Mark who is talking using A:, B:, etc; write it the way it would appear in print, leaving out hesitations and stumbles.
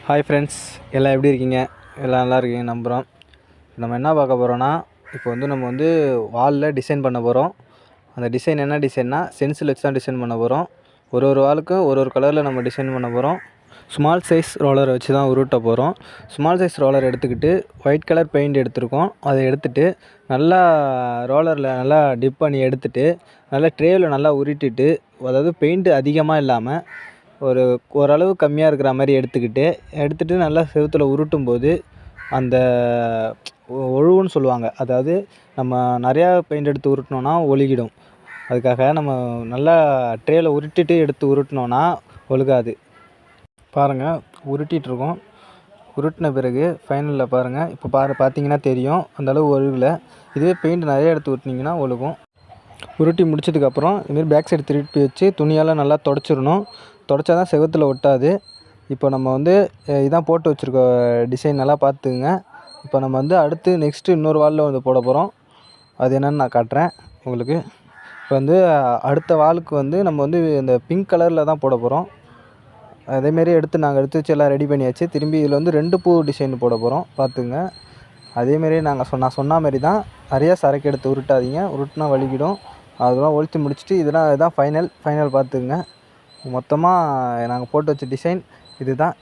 A: Hi friends, எல்லாம் எப்படி இருக்கீங்க? எல்லாம் நல்லா இருக்கீங்க நம்புகிறோம். நம்ம என்ன பார்க்க போகிறோன்னா, இப்போ நம்ம வாலில் டிசைன் பண்ண போகிறோம். அந்த டிசைன் என்ன டிசைன்னா, சென்சில் வச்சு தான் டிசைன் பண்ண போகிறோம். ஒரு வாலுக்கும் ஒரு கலரில் நம்ம டிசைன் பண்ண போகிறோம். ஸ்மால் சைஸ் ரோலரை வச்சு தான் உருட்ட போகிறோம். ஸ்மால் சைஸ் ரோலர் எடுத்துக்கிட்டு ஒயிட் கலர் பெயிண்ட் எடுத்துருக்கோம். அதை எடுத்துகிட்டு நல்லா ரோலரில் நல்லா டிப் பண்ணி எடுத்துகிட்டு நல்லா ட்ரேவில் நல்லா உருட்டிட்டு, அதாவது பெயிண்ட்டு அதிகமாக இல்லாமல் ஓரளவு கம்மியாக இருக்கிற மாதிரி எடுத்துகிட்டு நல்லா செவுத்துல உருட்டும்போது அந்த ஒழுகுன்னு சொல்லுவாங்க. அதாவது நம்ம நிறையா பெயிண்ட் எடுத்து உருட்டினோன்னா ஒழுகிடும். அதுக்காக நம்ம நல்லா ட்ரேயில் உருட்டிட்டு எடுத்து உருட்டினோன்னா ஒழுகாது. பாருங்கள், உருட்டிகிட்ருக்கோம். உருட்டின பிறகு ஃபைனலில் பாருங்கள், இப்போ பார்த்தீங்கன்னா தெரியும் அந்தளவு ஒழுகலை. இதுவே பெயிண்ட் நிறையா எடுத்து உருட்டினீங்கன்னா ஒழுகும். உருட்டி முடிச்சதுக்கப்புறம் இதுமாரி பேக் சைடு திருப்பி வச்சு துணியால் நல்லா துடைச்சிடணும். துடைச்சா தான் செவுத்தில் ஒட்டாது. இப்போ நம்ம இதான் போட்டு வச்சுருக்க டிசைன் நல்லா பார்த்துக்குங்க. இப்போ நம்ம அடுத்து நெக்ஸ்ட்டு இன்னொரு வாலில் போட போகிறோம். அது என்னென்னு நான் காட்டுறேன் உங்களுக்கு. இப்போ அடுத்த வாலுக்கு நம்ம இந்த பிங்க் கலரில் தான் போட போகிறோம். அதேமாரி நாங்கள் எடுத்து வச்சு எல்லாம் ரெடி பண்ணியாச்சு. திரும்பி இதில் 2 பூ டிசைன் போட போகிறோம், பார்த்துங்க. அதேமாரி நான் சொன்ன மாதிரி தான். நிறையா சரக்கு எடுத்து உருட்டாதீங்க, உருட்டினா வலிக்கிடும். அதெல்லாம் ஒழித்து முடிச்சுட்டு இதுதான் ஃபைனல் பார்த்துக்குங்க. மொத்தமாக நாங்கள் போட்டு வச்ச டிசைன் இது தான்.